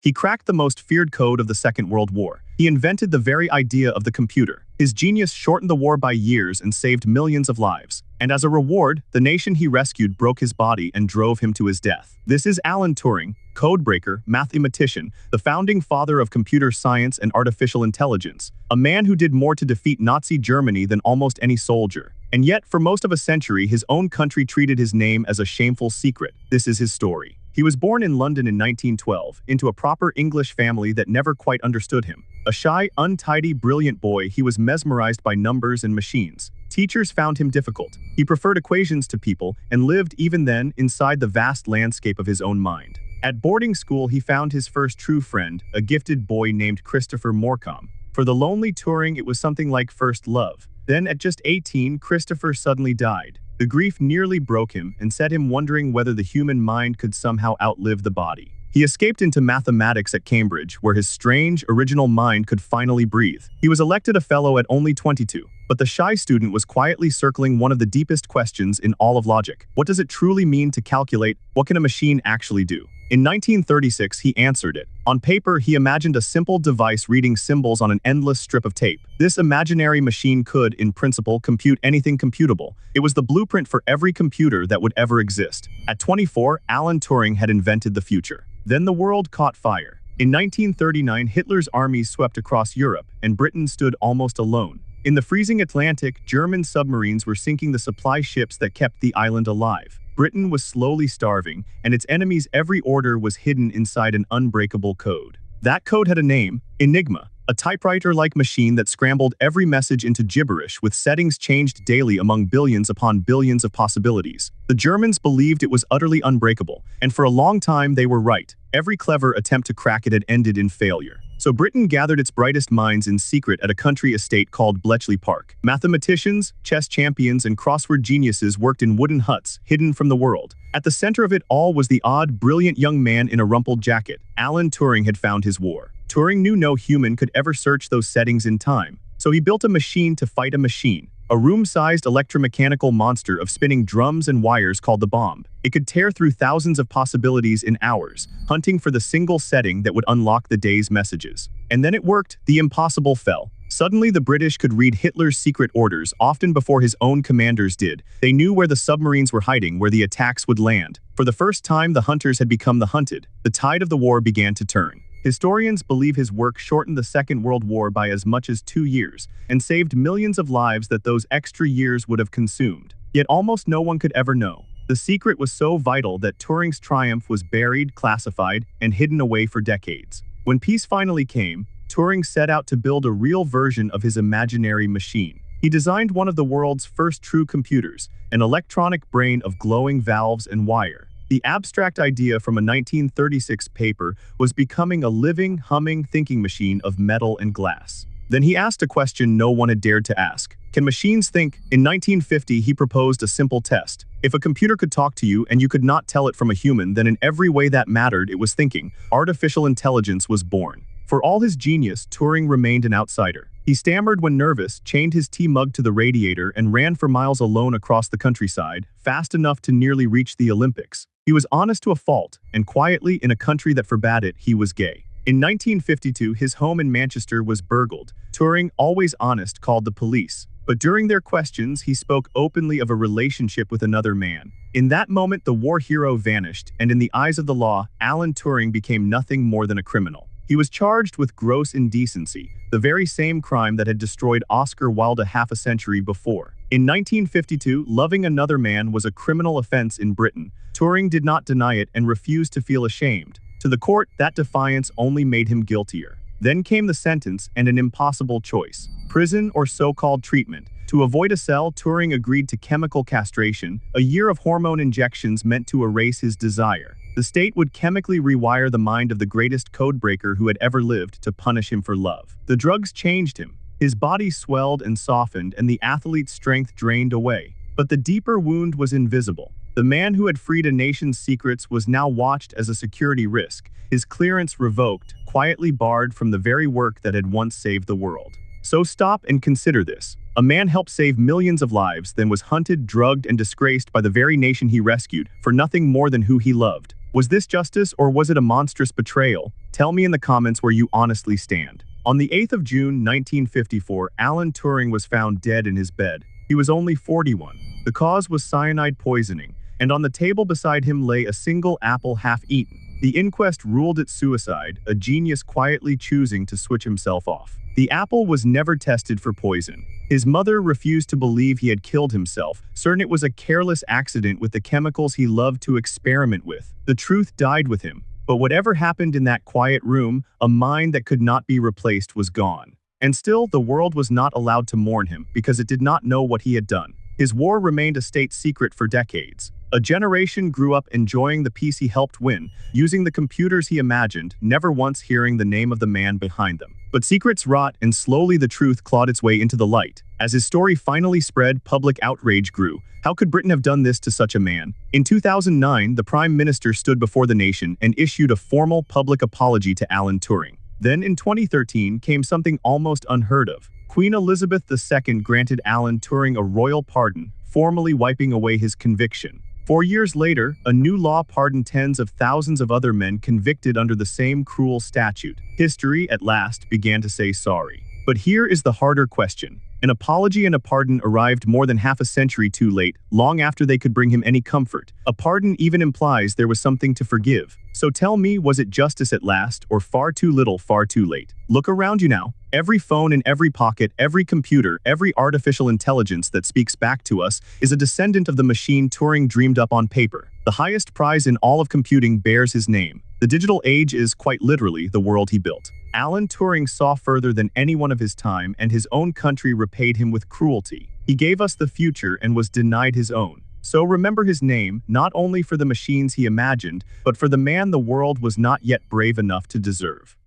He cracked the most feared code of the Second World War. He invented the very idea of the computer. His genius shortened the war by years and saved millions of lives. And as a reward, the nation he rescued broke his body and drove him to his death. This is Alan Turing, codebreaker, mathematician, the founding father of computer science and artificial intelligence, a man who did more to defeat Nazi Germany than almost any soldier. And yet, for most of a century, his own country treated his name as a shameful secret. This is his story. He was born in London in 1912, into a proper English family that never quite understood him. A shy, untidy, brilliant boy, he was mesmerized by numbers and machines. Teachers found him difficult. He preferred equations to people and lived, even then, inside the vast landscape of his own mind. At boarding school, he found his first true friend, a gifted boy named Christopher Morecambe. For the lonely Turing, it was something like first love. Then, at just 18, Christopher suddenly died. The grief nearly broke him and set him wondering whether the human mind could somehow outlive the body. He escaped into mathematics at Cambridge, where his strange, original mind could finally breathe. He was elected a fellow at only 22, but the shy student was quietly circling one of the deepest questions in all of logic. What does it truly mean to calculate? What can a machine actually do? In 1936, he answered it. On paper, he imagined a simple device reading symbols on an endless strip of tape. This imaginary machine could, in principle, compute anything computable. It was the blueprint for every computer that would ever exist. At 24, Alan Turing had invented the future. Then the world caught fire. In 1939, Hitler's armies swept across Europe, and Britain stood almost alone. In the freezing Atlantic, German submarines were sinking the supply ships that kept the island alive. Britain was slowly starving, and its enemies' every order was hidden inside an unbreakable code. That code had a name, Enigma, a typewriter-like machine that scrambled every message into gibberish with settings changed daily among billions upon billions of possibilities. The Germans believed it was utterly unbreakable, and for a long time they were right. Every clever attempt to crack it had ended in failure. So Britain gathered its brightest minds in secret at a country estate called Bletchley Park. Mathematicians, chess champions, and crossword geniuses worked in wooden huts, hidden from the world. At the center of it all was the odd, brilliant young man in a rumpled jacket. Alan Turing had found his war. Turing knew no human could ever search those settings in time. So he built a machine to fight a machine. A room-sized electromechanical monster of spinning drums and wires called the bomb. It could tear through thousands of possibilities in hours, hunting for the single setting that would unlock the day's messages. And then it worked. The impossible fell. Suddenly, the British could read Hitler's secret orders, often before his own commanders did. They knew where the submarines were hiding, where the attacks would land. For the first time, the hunters had become the hunted. The tide of the war began to turn. Historians believe his work shortened the Second World War by as much as 2 years, and saved millions of lives that those extra years would have consumed. Yet almost no one could ever know. The secret was so vital that Turing's triumph was buried, classified, and hidden away for decades. When peace finally came, Turing set out to build a real version of his imaginary machine. He designed one of the world's first true computers, an electronic brain of glowing valves and wire. The abstract idea from a 1936 paper was becoming a living, humming thinking machine of metal and glass. Then he asked a question no one had dared to ask. Can machines think? In 1950, he proposed a simple test. If a computer could talk to you and you could not tell it from a human, then in every way that mattered, it was thinking. Artificial intelligence was born. For all his genius, Turing remained an outsider. He stammered when nervous, chained his tea mug to the radiator, and ran for miles alone across the countryside, fast enough to nearly reach the Olympics. He was honest to a fault, and quietly, in a country that forbade it, he was gay. In 1952, his home in Manchester was burgled. Turing, always honest, called the police. But during their questions, he spoke openly of a relationship with another man. In that moment, the war hero vanished, and in the eyes of the law, Alan Turing became nothing more than a criminal. He was charged with gross indecency, the very same crime that had destroyed Oscar Wilde half a century before. In 1952, loving another man was a criminal offense in Britain. Turing did not deny it and refused to feel ashamed. To the court, that defiance only made him guiltier. Then came the sentence and an impossible choice: prison or so-called treatment. To avoid a cell, Turing agreed to chemical castration, a year of hormone injections meant to erase his desire. The state would chemically rewire the mind of the greatest codebreaker who had ever lived to punish him for love. The drugs changed him. His body swelled and softened, and the athlete's strength drained away. But the deeper wound was invisible. The man who had freed a nation's secrets was now watched as a security risk, his clearance revoked, quietly barred from the very work that had once saved the world. So stop and consider this. A man helped save millions of lives, then was hunted, drugged, and disgraced by the very nation he rescued, for nothing more than who he loved. Was this justice or was it a monstrous betrayal? Tell me in the comments where you honestly stand. On the 8th of June 1954, Alan Turing was found dead in his bed. He was only 41. The cause was cyanide poisoning, and on the table beside him lay a single apple half-eaten. The inquest ruled it suicide, a genius quietly choosing to switch himself off. The apple was never tested for poison. His mother refused to believe he had killed himself, certain it was a careless accident with the chemicals he loved to experiment with. The truth died with him. But whatever happened in that quiet room, a mind that could not be replaced was gone. And still, the world was not allowed to mourn him because it did not know what he had done. His war remained a state secret for decades. A generation grew up enjoying the peace he helped win, using the computers he imagined, never once hearing the name of the man behind them. But secrets rot, and slowly the truth clawed its way into the light. As his story finally spread, public outrage grew. How could Britain have done this to such a man? In 2009, the Prime Minister stood before the nation and issued a formal public apology to Alan Turing. Then in 2013 came something almost unheard of. Queen Elizabeth II granted Alan Turing a royal pardon, formally wiping away his conviction. 4 years later, a new law pardoned tens of thousands of other men convicted under the same cruel statute. History, at last, began to say sorry. But here is the harder question. An apology and a pardon arrived more than half a century too late, long after they could bring him any comfort. A pardon even implies there was something to forgive. So tell me, was it justice at last, or far too little, far too late? Look around you now. Every phone in every pocket, every computer, every artificial intelligence that speaks back to us is a descendant of the machine Turing dreamed up on paper. The highest prize in all of computing bears his name. The digital age is, quite literally, the world he built. Alan Turing saw further than anyone of his time, and his own country repaid him with cruelty. He gave us the future and was denied his own. So remember his name, not only for the machines he imagined, but for the man the world was not yet brave enough to deserve.